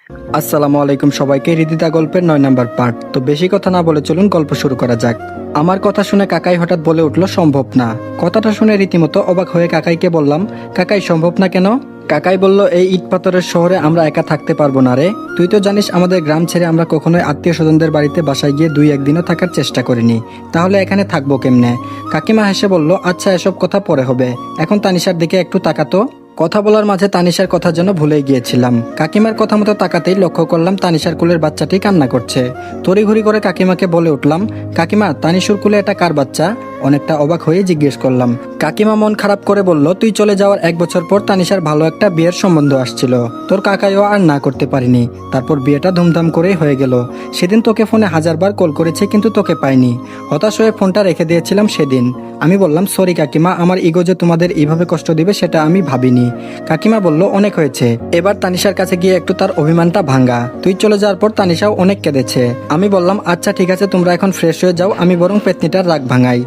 আসসালামু আলাইকুম সবাইকে। হৃদিতা গল্পের 9 নাম্বার পার্ট। তো বেশি কথা না বলে চলুন গল্প শুরু করা যাক। আমার কথা শুনে কাকাই হঠাৎ বলে উঠল, সম্ভব না। কথাটা শুনে রীতিমতো অবাক হয়ে কাকাইকে বললাম, কাকাই সম্ভব না কেন? কাকাই বলল, এই ইট পাথরের শহরে আমরা একা থাকতে পারবো না রে। তুই তো জানিস আমাদের গ্রাম ছেড়ে আমরা কখনোই আত্মীয় স্বজনদের বাড়িতে বাসায় গিয়ে 2-1 দিনও থাকার চেষ্টা করিনি। তাহলে এখানে থাকবো কেমনে? কাকিমা হেসে বলল, আচ্ছা এসব কথা পরে হবে, এখন তানিশার দিকে একটু তাকাতো। কথা বলার মাঝে তানিশার কথা যেন ভুলেই গিয়েছিলাম। কাকিমার কথা মতো তাকাতেই লক্ষ্য করলাম তানিশার কোলের বাচ্চাটি কান্না করছে। তড়িঘড়ি করে কাকিমাকে বলে উঠলাম, কাকিমা তানিশুর কোলে এটা কার বাচ্চা? অনেকটা অবাক হয়ে জিজ্ঞেস করলাম। কাকিমা মন খারাপ করে বলল, তুই চলে যাওয়ার 1 বছর পর তানিশার ভালো একটা বিয়ের সম্বন্ধ আসছিল। তোর কাকাইও আর না করতে পারিনি। তারপর বিয়েটা ধুমধাম করেই হয়ে গেল। সেদিন তোকে ফোনে 1000 বার কল করেছে কিন্তু তোকে পাইনি। হতাশ হয়ে ফোনটা রেখে দিয়েছিলাম সেদিন। আমি বললাম, সরি কাকিমা, আমার ইগো যে তোমাদের এইভাবে কষ্ট দিবে সেটা আমি ভাবিনি। কাকিমা বলল, অনেক হয়েছে, এবার তানিশার কাছে গিয়ে একটু তার অভিমানটা ভাঙা। তুই চলে যাওয়ার পর তানিশাও অনেক কেঁদেছে। আমি বললাম, আচ্ছা ঠিক আছে, তোমরা এখন ফ্রেশ হয়ে যাও, আমি বরং পেতনিটার রাগ ভাঙাই।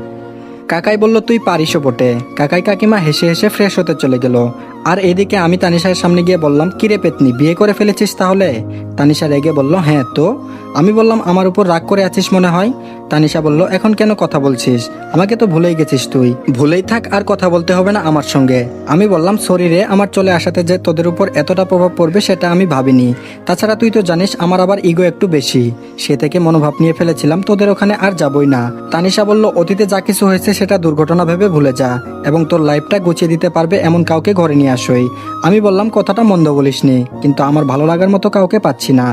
কাকাই বলল, তুই পারিসও বটে। কাকাই কাকিমা হেসে হেসে ফ্রেশ হতে চলে গেল। আর এদিকে আমি তানিশার সামনে গিয়ে বললাম, কিরে পেতনি, বিয়ে করে ফেলেছিস তাহলে? তানিশা রেগে বলল, হ্যাঁ তো। আমি বললাম, আমার উপর রাগ করে আছিস মনে হয়। তানিশা বলল, এখন কেন কথা বলছিস? আমাকে তো ভুলেই গেছিস তুই। ভুলেই থাক, আর কথা বলতে হবে না আমার সঙ্গে। আমি বললাম, সরি রে, আমার চলে আসাতে যে তোদের উপর এতটা প্রভাব পড়বে সেটা আমি ভাবিনি। তাছাড়া তুই তো জানিস আমার আবার ইগো একটু বেশি। সে থেকে মনোভাব নিয়ে ফেলেছিলাম তোদের ওখানে আর যাবই না। তানিশা বলল, অতীতে যা কিছু হয়েছে সেটা দুর্ঘটনা ভেবে ভুলে যা এবং তোর লাইফটা গুছিয়ে দিতে পারবে এমন কাউকে ঘরে নিয়ে আসই। আমি বললাম, কথাটা মন্দ বলিসনি, কিন্তু আমার ভালো লাগার মতো কাউকে পাচ্ছি না।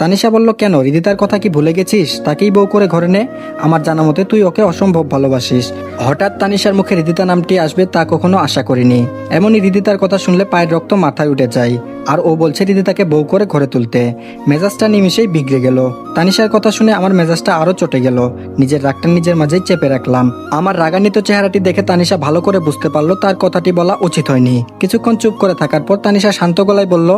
তানিশা বলল, কেন, হৃদিতার কথা কি ভুলে গেছিস? তাকেই বউ করে ঘরে নে। আমার জানা মতে তুই ওকে অসম্ভব ভালোবাসিস। হঠাৎ তানিশার মুখে হৃদিতা নামটি আসবে তা কখনো আশা করিনি। এমনই হৃদিতার কথা শুনলে পায়ের রক্ত মাথায় উঠে যায়। আর ও বলছে হৃদিতাকে বউ করে ঘরে তুলতে। মেজাজটা নিমিশেই বিগড়ে গেল। তানিশার কথা শুনে আমার মেজাজটা আরো চটে গেল। নিজের রাগটা নিজের মাঝেই চেপে রাখলাম। আমার রাগান্বিত চেহারাটি দেখে তানিশা ভালো করে বুঝতে পারলো তার কথাটি বলা উচিত হয়নি। কিছুক্ষণ চুপ করে থাকার পর তানিশা শান্ত গলায় বলল,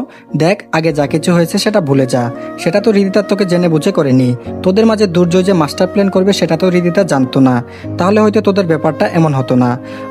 দেখ, আগে যা কিছু হয়েছে সেটা ভুলে যা। সেটা তো হৃদিতার তোকে জেনে বুঝে করেনি। তোদের মাঝে দুর্জয় যে মাস্টার প্ল্যান করবে সেটা তো হৃদিতা জানতো না। তাহলে হয়তো তোদের ব্যাপারটা এমন হতো না।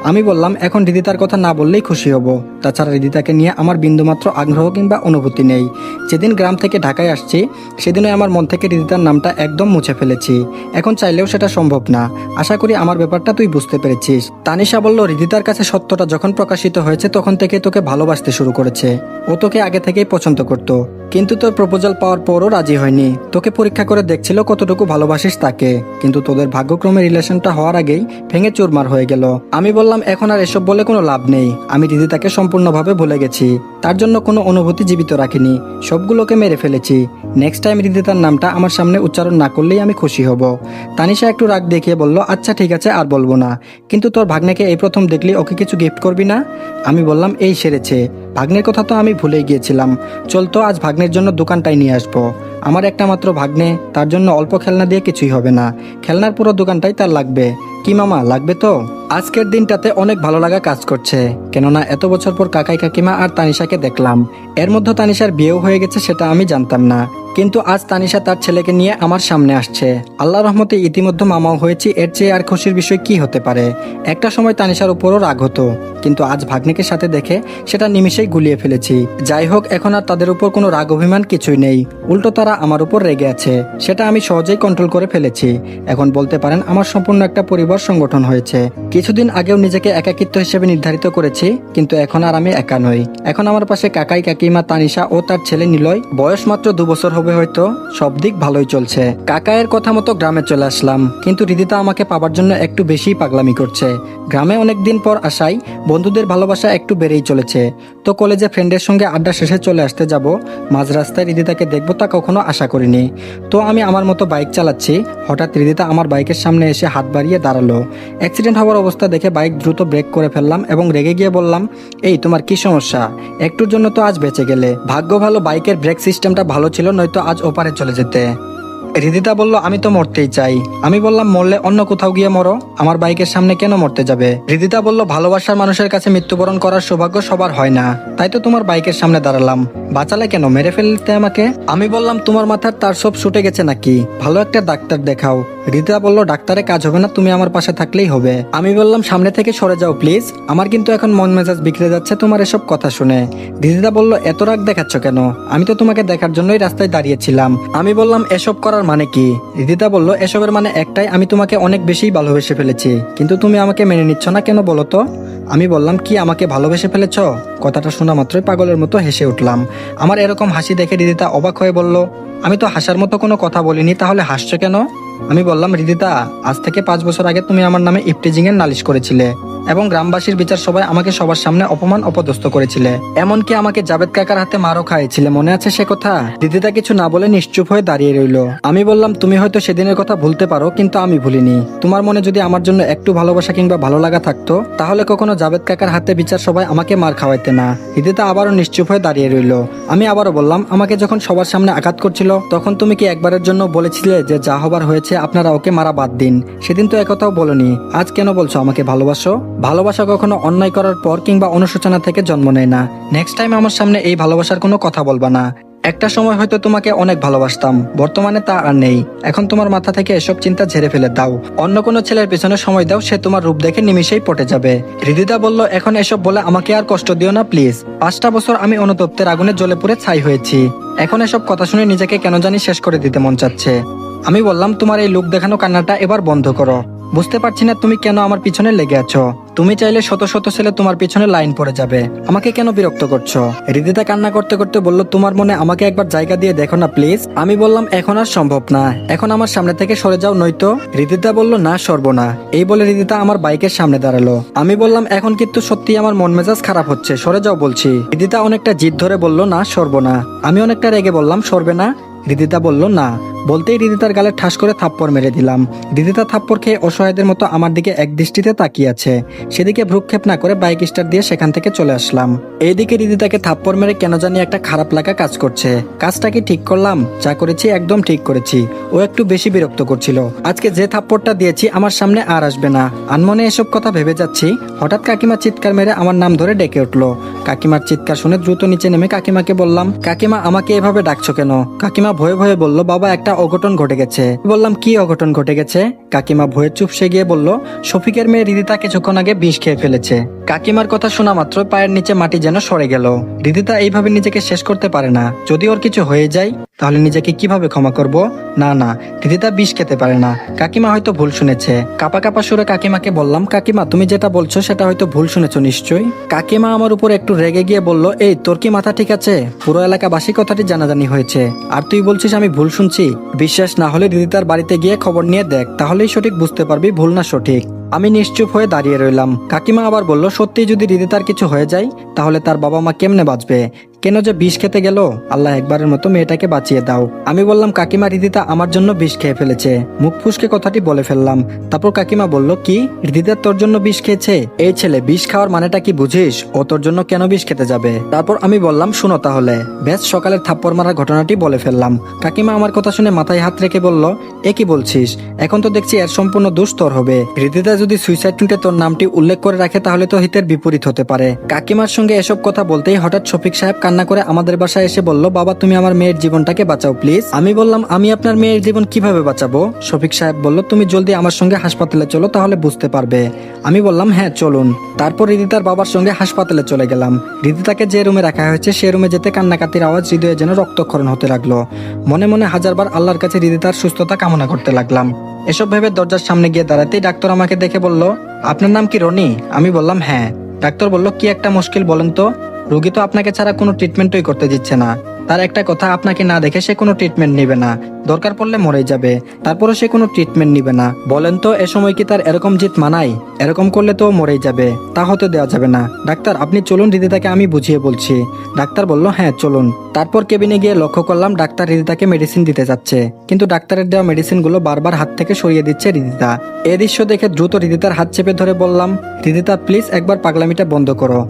আমি বললাম, এখন হৃদিতার কথা না বললেই খুশি হব। তাছাড়া হৃদিতাকে নিয়ে আমার বিন্দুমাত্র আগ্রহ কিংবা অনুভূতি নেই। যেদিন গ্রাম থেকে ঢাকায় আসছি সেদিনই আমার মন থেকে হৃদিতার নামটা একদম মুছে ফেলেছি। এখন চাইলেও সেটা সম্ভব না। আশা করি আমার ব্যাপারটা তুই বুঝতে পেরেছিস। তানিশা বলল, হৃদিতার কাছে সত্যটা যখন প্রকাশিত হয়েছে তখন থেকে তোকে ভালোবাসতে শুরু করেছে। ও তোকে আগে থেকেই পছন্দ করত, কিন্তু তোর প্রপোজাল পাওয়ার পরও রাজি হয়নি। তোকে পরীক্ষা করে দেখছিল কতটুকু ভালোবাসিস তাকে। কিন্তু তোদের ভাগ্যক্রমে রিলেশনটা হওয়ার আগেই ভেঙে চুরমার হয়ে গেল। আমি বললাম, এখন আর এসব বলে কোনো লাভ নেই। আমি হৃদিতাকে সম্পূর্ণভাবে ভুলে গেছি। তার জন্য কোনো অনুভূতি জীবিত রাখিনি। সবগুলোকে মেরে ফেলেছি। নেক্সট টাইম হৃদিতার নামটা আমার সামনে উচ্চারণ না করলেই আমি খুশি হব। তানিশা একটু রাগ দেখিয়ে বলল, আচ্ছা ঠিক আছে, আর বলবো না। কিন্তু তোর ভাগ্নেকে এই প্রথম দেখলি ওকে কিছু গিফট করবি না? আমি বললাম, এই সেরেছে। ভাগ্নের কথা তো আমি ভুলেই গিয়েছিলাম। চলতো আজ ভাগ্নের জন্য দোকানটাই নিয়ে আসবো। আমার একটা মাত্র ভাগ্নে, তার জন্য অল্প খেলনা দিয়ে কিছুই হবে না। খেলনার পুরো দোকানটাই তার লাগবে। কি মামা, লাগবে তো? আজকের দিনটাতে অনেক ভালো লাগা কাজ করছে, কেননা এত বছর পর কাকাই কাকিমা আর তানিশাকে দেখলাম। এর মধ্যে তানিশার বিয়েও হয়ে গেছে সেটা আমি জানতাম না। কিন্তু আজ তানিশা তার ছেলেকে নিয়ে আমার সামনে আসছে। আল্লাহর রহমতে ইতিমধ্যে মামাও হয়েছি, এর চেয়ে আর খুশির বিষয় কি হতে পারে? একটা সময় তানিশার উপরও রাগ হতো, কিন্তু আজ ভাগ্নিকে সাথে দেখে সেটা নিমিষেই গুলিয়ে ফেলেছি। যাই হোক, এখন আর তাদের উপর কোনো রাগ অভিমান কিছুই নেই। উল্টো তারা আমার উপর রেগে আছে, সেটা আমি সহজেই কন্ট্রোল করে ফেলেছি। এখন বলতে পারেন আমার সম্পূর্ণ একটা পরিবার সংগঠন হয়েছে। কিছুদিন আগেও নিজেকে একাকিত্ব হিসেবে নির্ধারিত করেছি, কিন্তু এখন আর আমি একা নই। এখন আমার পাশে কাকাই কাকিমা, তানিশা ও তার ছেলে নিলয়। বয়স মাত্র 2 বছর হবে হয়তো। সব দিক ভালোই চলছে। কাকায়ের কথা মতো গ্রামে চলে আসলাম, কিন্তু হৃদিতা আমাকে পাবার জন্য একটু বেশিই পাগলামি করছে। গ্রামে অনেকদিন পর আসায় বন্ধুদের ভালোবাসা একটু বেড়েই চলেছে। তো কলেজে ফ্রেন্ডের সঙ্গে আড্ডা শেষে চলে আসতে যাব, মাঝ রাস্তায় হৃদিতাকে দেখবো তা কখনো আশা করিনি। তো আমি আমার মতো বাইক চালাচ্ছি, হঠাৎ হৃদিতা আমার বাইকের সামনে এসে হাত বাড়িয়ে দাঁড়ালো। অ্যাক্সিডেন্ট হওয়ার অবস্থা দেখে বাইক দ্রুত ব্রেক করে ফেললাম এবং রেগে গিয়ে বললাম, এই তোমার কি সমস্যা? একটুর জন্য তো আজ বেঁচে গেলে। ভাগ্য ভালো বাইকের ব্রেক সিস্টেমটা ভালো ছিল, নয়তো আজ ওপারে চলে যেতে। হৃদিতা বলল, আমি তো মরতেই চাই। আমি বললাম, মরলে অন্য কোথাও গিয়ে মরো, আমার বাইকের সামনে কেন মরতে যাবে? হৃদিতা বলল, ভালোবাসার মানুষের কাছে মৃত্যুবরণ করার সৌভাগ্য সবার হয় না, তাই তো তোমার বাইকের সামনে দাঁড়ালাম। বাঁচালে কেন? মেরে ফেলতে আমাকে? আমি বললাম, তোমার মাথার তার সব ছুটে গেছে নাকি? ভালো একটা ডাক্তার দেখাও। রিদিতা বলল ডাক্তারে কাজ হবে না, তুমি আমার পাশে থাকলেই হবে। আমি বললাম সামনে থেকে সরে যাও প্লিজ, আমার কিন্তু এখন মন মেজাজ বিগড়ে যাচ্ছে তোমার এসব কথা শুনে। রিদিতা বলল এত রাগ দেখাচ্ছ কেন, আমি তো তোমাকে দেখার জন্যই রাস্তায় দাঁড়িয়েছিলাম। আমি বললাম এসব করার মানে কি? রিদিতা বলল এসবের মানে একটাই, আমি তোমাকে অনেক বেশি ভালোবেসে ফেলেছি, কিন্তু তুমি আমাকে মেনে নিচ্ছ না কেন বলো তো? আমি বললাম কি আমাকে ভালোবেসে ফেলেছ? কথাটা শোনা মাত্রই পাগলের মতো হেসে উঠলাম। আমার এরকম হাসি দেখে রিদিতা অবাক হয়ে বলল আমি তো হাসার মতো কোনো কথা বলিনি, তাহলে হাসছো কেন? আমি বললাম রিদিতা, আজ থেকে 5 বছর আগে তুমি আমার নামে ইফটিজিং এর নালিশ করেছিলে এবং গ্রামবাসীর বিচার সভায় আমাকে সবার সামনে অপমান অপদস্থ করেছিলে, এমনকি আমাকে জাবেদ কাকার হাতে মারও খাইয়েছিলে, মনে আছে সে কথা? রিদিতা কিছু না বলে নিশ্চুপ হয়ে দাঁড়িয়ে রইল। আমি বললাম তুমি হয়তো সেদিনের কথা ভুলতে পারো, কিন্তু আমি ভুলিনি। তোমার মনে যদি আমার জন্য একটু ভালোবাসা কিংবা ভালো লাগা থাকতো তাহলে কখনো জাবেদ কাকার হাতে বিচার সভায় আমাকে মার খাওয়াইতে না। রিদিতা আবারও নিশ্চুপ হয়ে দাঁড়িয়ে রইল। আমি আবারও বললাম আমাকে যখন সবার সামনে আঘাত করছিল তখন তুমি কি একবারের জন্য বলেছিলে যে যা হবার হয়েছে আপনারা ওকে মারা বাদ দিন? সেদিন তো একথাও বলনি, আজ কেন বলছো আমাকে ভালোবাসো? ভালোবাসা কখনো অন্যায় করার পর কিংবা অনুশোচনা থেকে জন্ম নেয় না। নেক্সট টাইম আমার সামনে এই ভালোবাসার কোনো কথা বলবা না। একটা সময় হয়তো তোমাকে অনেক ভালোবাসতাম, বর্তমানে তা আর নেই। এখন তোমার মাথা থেকে এসব চিন্তা ঝেড়ে ফেলে দাও, অন্য কোনো ছেলের পেছনে সময় দাও, সে তোমার রূপ দেখে নিমিশেই পটে যাবে। রিদিতা বলল এখন এসব বলে আমাকে আর কষ্ট দিও না প্লিজ। 5টা বছর আমি অনুতপ্তের আগুনে জ্বলে পুড়ে ছাই হয়েছি, এখন এসব কথা শুনে নিজেকে কেন জানি শেষ করে দিতে মন চাচ্ছে। আমি বললাম তোমার এই লোক দেখানো কান্নাটা এবার বন্ধ করো, বুঝতে পারছি না তুমি কেন আমার পিছনে লেগে আছো। তুমি চাইলে শত শত ছেলে তোমার পিছনে লাইন পড়ে যাবে, আমাকে কেন বিরক্ত করছো? রিদিতা কান্না করতে করতে বলল তোমার মনে আমাকে একবার জায়গা দিয়ে দেখো না প্লিজ। আমি বললাম এখন আর সম্ভব না, এখন আমার সামনে থেকে সরে যাও নয়তো। রিদিতা বলল না সরবো না। এই বলে রিদিতা আমার বাইকের সামনে দাঁড়ালো। আমি বললাম এখন কিন্তু সত্যি আমার মন মেজাজ খারাপ হচ্ছে, সরে যাও বলছি। রিদিতা অনেকটা জিদ ধরে বলল না সরবো না। আমি অনেকটা রেগে বললাম সরবে না? রিদিতা বলল না। বলতেই রিদিতার গালে ঠাস করে থাপ্পড় মেরে দিলাম। রিদিতা থাপ্পড় খেয়ে অসহায়দের মতো আমার দিকে এক দৃষ্টিতে তাকিয়ে আছে, সেদিকে ভ্রুক্ষেপ না করে বাইক স্টার্ট দিয়ে সেখান থেকে চলে আসলাম। এইদিকে রিদিতাকে থাপ্পড় মেরে কেন জানি একটা খারাপ লাগা কাজ করছে। কাজটা কি ঠিক করলাম? যা করেছি একদম ঠিক করেছি। ও একটু বেশি বিরক্ত করছিল। আজকে যে থাপ্পড়টা দিয়েছি আমার সামনে আর আসবে না। আনমনে এসব কথা ভেবে যাচ্ছি, হঠাৎ কাকিমা চিৎকার মেরে আমার নাম ধরে ডেকে উঠলো। কাকিমার চিৎকার শুনে দ্রুত নিচে নেমে কাকিমাকে বললাম কাকিমা আমাকে এভাবে ডাকছো কেন? কাকিমা ভয়ে ভয়ে বলল বাবা একটা অঘটন ঘটে গেছে। বললাম কি অঘটন ঘটে গেছে? কাকিমা ভয়ে চুপসে গিয়ে বলল শফিকের মেয়ে রিদিতা কিছুক্ষণ আগে বিষ খেয়ে ফেলেছে। কাকিমার কথা শোনা মাত্র পায়ের নিচে মাটি যেন সরে গেল। রিদিতা এইভাবে নিজেকে শেষ করতে পারে না, যদি ওর কিছু হয়ে যায় তাহলে নিজেকে কিভাবে ক্ষমা করব? না না, রিদিতা বিষ খেতে পারে না। কাকিমা হয়তো ভুল শুনেছে। কাপা কাপা সুরে কাকিমাকে বললাম কাকিমা তুমি যেটা বলছো সেটা হয়তো ভুল শুনেছো নিশ্চয়ই। কাকিমা আমার উপর একটু রেগে গিয়ে বলল এই তোর কি মাথা ঠিক আছে? পুরো এলাকাবাসী কথাটি জানাজানি হয়েছে, আর তুই বলছিস আমি ভুল শুনছি? বিশ্বাস না হলে রিদিতার বাড়িতে গিয়ে খবর নিয়ে দেখ, তাহলেই সঠিক বুঝতে পারবি ভুল না সঠিক। আমি নিশ্চুপ হয়ে দাঁড়িয়ে রইলাম। কাকিমা আবার বলল সত্যি যদি রিদিতার কিছু হয়ে যায় তাহলে তার বাবা মা কেমনে বাঁচবে? কেন যে বিষ খেতে গেল? আল্লাহ একবারের মতো মেয়েটাকে বাঁচিয়ে দাও। আমি বললাম কাকিমা রিদিতা আমার জন্য বিষ খেয়ে ফেলেছে। মুখ ফুসকে কথাটি বলে ফেললাম। তারপর কাকিমা বলল কি রিদিতা তোর জন্য বিষ খেয়েছে? এই ছেলে বিষ খাওয়ার মানেটা কি বুঝিস? ও তোর জন্য কেন বিষ খেতে যাবে? তারপর আমি বললাম শুনো তাহলে। বেশ সকালের থাপ্পড় মারার ঘটনাটি বলে ফেললাম। কাকিমা আমার কথা শুনে মাথায় হাত রেখে বলল এ কি বলছিস? এখন তো দেখছি এর সম্পূর্ণ দোষ তোর হবে। রিদিতা যদি সুইসাইড নোটে তোর নামটি উল্লেখ করে রাখে তাহলে তো হিতের বিপরীত হতে পারে। কাকিমার সঙ্গে এসব কথা বলতেই হঠাৎ শফিক সাহেব কান্না করে আমাদের বাসায় এসে বলল বাবা তুমি আমার মেয়ের জীবনটাকে বাঁচাও প্লিজ। আমি বললাম আমি আপনার মেয়ের জীবন কিভাবে বাঁচাবো? শফিক সাহেব বলল তুমি জলদি আমার সঙ্গে হাসপাতালে চলো, তাহলে বুঝতে পারবে। আমি বললাম হ্যাঁ চলুন। তারপর রিদিতার বাবার সঙ্গে হাসপাতালে চলে গেলাম। রিদিতাকে যে রুমে রাখা হয়েছে সে রুমে যেতে কান্নাকাতির আওয়াজ হৃদয়ে যেন রক্তক্ষরণ হতে লাগলো। মনে মনে হাজারবার আল্লাহর কাছে রিদিতার সুস্থতা কামনা করতে লাগলাম। এসব ভেবে দরজার সামনে গিয়ে দাঁড়াতেই ডাক্তার আমাকে দেখে বলল আপনার নাম কি রনি? আমি বললাম হ্যাঁ। ডাক্তার বলল কি একটা মুশকিল বলেন তো? রোগী তো আপনাকে ছাড়া কোনো ট্রিটমেন্টই করতে দিচ্ছে না। তার একটা কথা, আপনাকে না দেখে সে কোনো ট্রিটমেন্ট নিবে না, দরকার পড়লে মরে যাবে, তারপরে সে কোনো ট্রিটমেন্ট নিবে না। বলেন তো এ সময় কি তার এরকম জিত মানায়? এরকম করলে তো মরেই যাবে, তা হতে দেওয়া যাবে না। ডাক্তার আপনি চলুন, রিদিতাকে আমি বুঝিয়ে বলছি। ডাক্তার বলল হ্যাঁ চলুন। তারপর কেবিনে গিয়ে লক্ষ্য করলাম ডাক্তার রিদিতাকে মেডিসিন দিতে যাচ্ছে, কিন্তু ডাক্তারের দেওয়া মেডিসিনগুলো বারবার হাত থেকে সরিয়ে দিচ্ছে রিদিতা। এই দৃশ্য দেখে দ্রুত রিদিতার হাত চেপে ধরে বললাম রিদিতা প্লিজ একবার পাগলামিটা বন্ধ করো।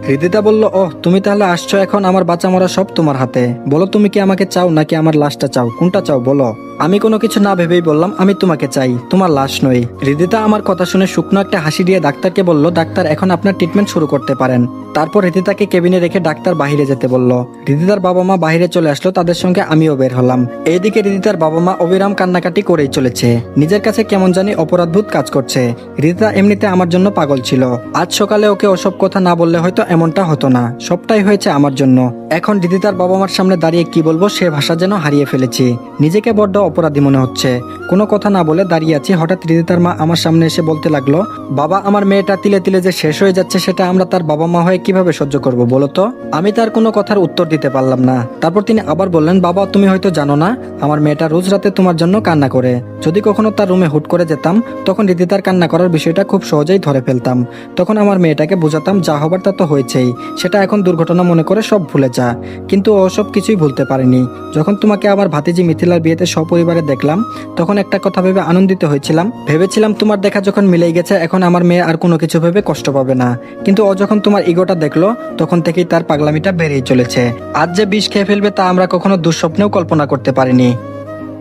রিদিতা বলল ওহ তুমি তাহলে আসছো, এখন আমার বাঁচা মরা সব তোমার হাতে। বলো তুমি কি আমাকে চাও নাকি আমার লাশটা চাও? কোনটা চাও বলো? আমি কোনো কিছু না ভেবেই বললাম, আমি তোমাকে চাই, তোমার লাশ নই। হৃদিতা আমার কথা শুনে শুকনো একটা হাসি দিয়ে ডাক্তারকে বলল, ডাক্তার এখন আপনার ট্রিটমেন্ট শুরু করতে পারেন। তারপর হৃদিতাকে কেবিনে রেখে ডাক্তার বাহিরে যেতে বলল। হৃদিতার বাবা মা বাহিরে চলে আসলো, তাদের সঙ্গে আমিও বের হলাম। এইদিকে হৃদিতার বাবা মা অবিরাম কান্নাকাটি করেই চলেছে। নিজের কাছে কেমন জানি অপরাধবোধ কাজ করছে। হৃদিতা এমনিতে আমার জন্য পাগল ছিল। আজ সকালে ওকে ওসব কথা না বললে হয়তো এমনটা হতো না। সবটাই হয়েছে আমার জন্য। এখন হৃদিতার বাবা মার সামনে দাঁড়িয়ে কি বলবো সে ভাষা যেন হারিয়ে ফেলেছি। নিজেকে বড্ড অপরাধী মনে হচ্ছে। কোনো কথা না বলে দাঁড়িয়ে আছি। হঠাৎ হৃদিতার মা আমার সামনে এসে বলতে লাগলো, বাবা আমার মেয়েটা তিলে তিলে যে শেষ হয়ে যাচ্ছে সেটা আমরা তার বাবা মা হয়ে কিভাবে সহ্য করব বলো তো? আমি তার কোনো কথার উত্তর দিতে পারলাম না। তারপর তিনি আবার বললেন, বাবা তুমি হয়তো জানো না, আমার মেয়েটা রোজ রাতে তোমার জন্য কান্না করে। যদি কখনো তার রুমে হুট করে যেতাম তখন হৃদিতার কান্না করার বিষয়টা খুব সহজেই ধরে ফেলতাম। তখন আমার মেয়েটাকে বোঝাতাম যা হবার তা তো হয়েছেই, সেটা এখন দুর্ঘটনা মনে করে সব ভুলে যা। কিন্তু ও সব কিছুই ভুলতে পারেনি। যখন তোমাকে আমার ভাতিজি মিথিলার বিয়েতে সপরিবারে দেখলাম তখন একটা কথা ভেবে আনন্দিত হয়েছিলাম। ভেবেছিলাম তোমার দেখা যখন মিলেই গেছে এখন আমার মেয়ে আর কোনো কিছু ভেবে কষ্ট পাবে না। কিন্তু ও যখন তোমার ইগোটা দেখলো তখন থেকেই তার পাগলামিটা বেড়েই চলেছে। আজ যে বিষ খেয়ে ফেলবে তা আমরা কখনো দুঃস্বপ্নেও কল্পনা করতে পারিনি।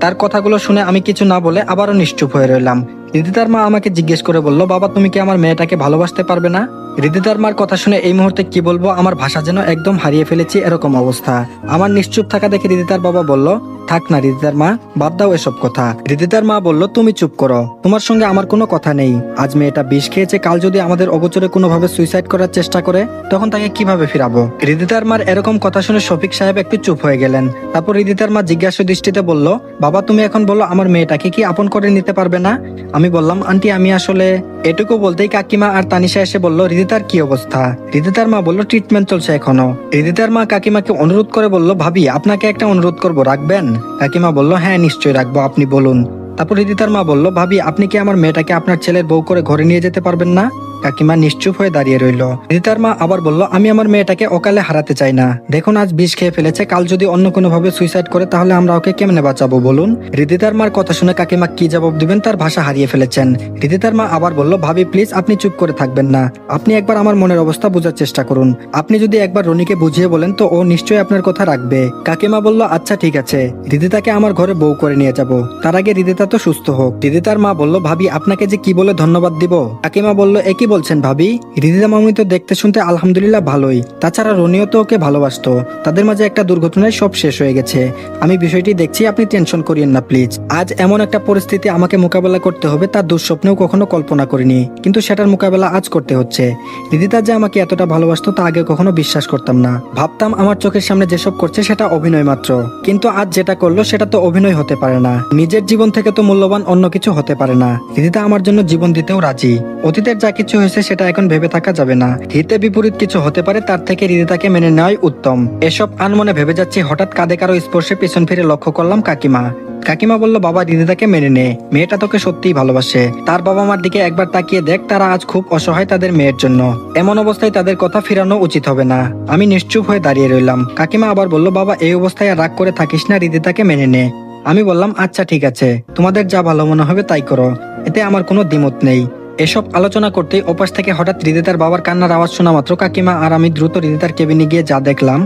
তার কথাগুলো শুনে আমি কিছু না বলে আবারও নিশ্চুপ হয়ে রইলাম। হৃদিতার মা আমাকে জিজ্ঞেস করে বলল, বাবা তুমি কি আমার মেয়েটাকে ভালোবাসতে পারবে না? হৃদিতার মার কথা শুনে এই মুহূর্তে কি বলবো, আমার ভাষা যেন একদম হারিয়ে ফেলেছি এরকম অবস্থা। আমার নিশ্চুপ থাকা দেখে হৃদিতার বাবা বলল, থাক না হৃদিতার মা, বাদ দাও এসব কথা। হৃদিতার মা বলল, তুমি চুপ করো, তোমার সঙ্গে আমার কোনো কথা নেই। আজ মেয়েটা বিষ খেয়েছে, কাল যদি আমাদের অগোচরে কোনোভাবে সুইসাইড করার চেষ্টা করে তখন তাকে কিভাবে ফিরাবো? হৃদিতার মার এরকম কথা শুনে শফিক সাহেব একটু চুপ হয়ে গেলেন। তারপর হৃদিতার মা জিজ্ঞাসা দৃষ্টিতে বলল, বাবা তুমি এখন বলো আমার মেয়েটাকে কি আপন করে নিতে পারবে না? আমি বললাম, আন্টি আমি আসলে। এটুকু বলতেই কাকিমা আর তানিশা এসে বলল, হৃদিতার কি অবস্থা? হৃদিতার মা বলল, ট্রিটমেন্ট চলছে এখনো। হৃদিতার মা কাকিমাকে অনুরোধ করে বলল, ভাবি আপনাকে একটা অনুরোধ করবো, রাখবেন? কাকিমা বলল, হ্যাঁ নিশ্চয়ই রাখবো, আপনি বলুন। তারপর হৃদিতার মা বলল, ভাবি আপনি কি আমার মেয়েটাকে আপনার ছেলের বউ করে ঘরে নিয়ে যেতে পারবেন না? কাকিমা নিশ্চুপ হয়ে দাঁড়িয়ে রইল। হৃদিতার মা আবার বলল, আমি আমার মেয়েটাকে অকালে হারাতে চাই না। দেখুন আজ বিষ খেয়ে ফেলেছে, কাল যদি অন্য কোনো ভাবে সুইসাইড করে তাহলে আমরা ওকে কেমনে বাঁচাবো বলুন? হৃদিতার মার কথা শুনে কাকিমা কি জবাব দিবেন তার ভাষা হারিয়ে ফেলেছেন। হৃদিতার মা আবার বলল, ভাবি প্লিজ আপনি চুপ করে থাকবেন না। আপনি একবার আমার মনের অবস্থা বোঝার চেষ্টা করুন। আপনি যদি একবার রনিকে বুঝিয়ে বলেন তো ও নিশ্চয়ই আপনার কথা রাখবে। কাকিমা বলল, আচ্ছা ঠিক আছে, হৃদিতাকে আমার ঘরে বউ করে নিয়ে যাব। তার আগে হৃদিতা তো সুস্থ হোক। হৃদিতার মা বলল, ভাবি আপনাকে যে কি বলে ধন্যবাদ দিব। কাকিমা বলল, এ কি বলছেন ভাবি? হৃদিতা মামুনি তো দেখতে শুনতে আলহামদুলিল্লাহ ভালোই। তাছাড়া রনিও তো ওকে ভালোবাসতো। তাদের মাঝে একটা দুর্ঘটনায় সব শেষ হয়ে গেছে। আমি বিষয়টি দেখছি, আপনি টেনশন করিয়েন না প্লিজ। আজ এমন একটা পরিস্থিতি আমাকে মোকাবেলা করতে হবে তার দুঃস্বপ্নেও কখনো কল্পনা করিনি, কিন্তু সেটার মোকাবেলা আজ করতে হচ্ছে। হৃদিতা যে আমাকে এতটা ভালোবাসতো তা আগে কখনো বিশ্বাস করতাম না। ভাবতাম আমার চোখের সামনে যেসব করছে সেটা অভিনয় মাত্র, কিন্তু আজ যেটা করলো সেটা তো অভিনয় হতে পারে না। নিজের জীবন থেকে তো মূল্যবান অন্য কিছু হতে পারে না। হৃদিতা আমার জন্য জীবন দিতেও রাজি। অতীতের যা কিছু হয়েছে সেটা এখন ভেবে থাকা যাবে না। হিতে বিপরীত কিছু হতে পারে, তার থেকে হৃদিতাকে মেনে নেওয়াই উত্তম। এসব আনমনে ভেবে যাচ্ছি, হঠাৎ কাঁধে কারো স্পর্শে পেছন ফিরে লক্ষ্য করলাম কাকিমা। কাকিমা বলল, বাবা হৃদিতাকে মেনে নে, মেয়েটা তোকে সত্যিই ভালোবাসে। তার বাবা মার দিকে একবার তাকিয়ে দেখ, তারা আজ খুব অসহায় তাদের মেয়ের জন্য। এমন অবস্থায় তাদের কথা ফিরানো উচিত হবে না। আমি নিশ্চুপ হয়ে দাঁড়িয়ে রইলাম। কাকিমা আবার বলল, বাবা এই অবস্থায় আর রাগ করে থাকিস না, হৃদিতাকে মেনে নে। আমি বললাম, আচ্ছা ঠিক আছে, তোমাদের যা ভালো মনে হবে তাই করো, এতে আমার কোনো দ্বিমত নেই। এসব আলোচনা করতেই ওপাশ থেকে হঠাৎ হৃদিতার বাবার কান্নার আওয়াজ শোনা মাত্র কাকিমা আর আমি দ্রুত হৃদিতার কেবিনে গিয়ে যা দেখলাম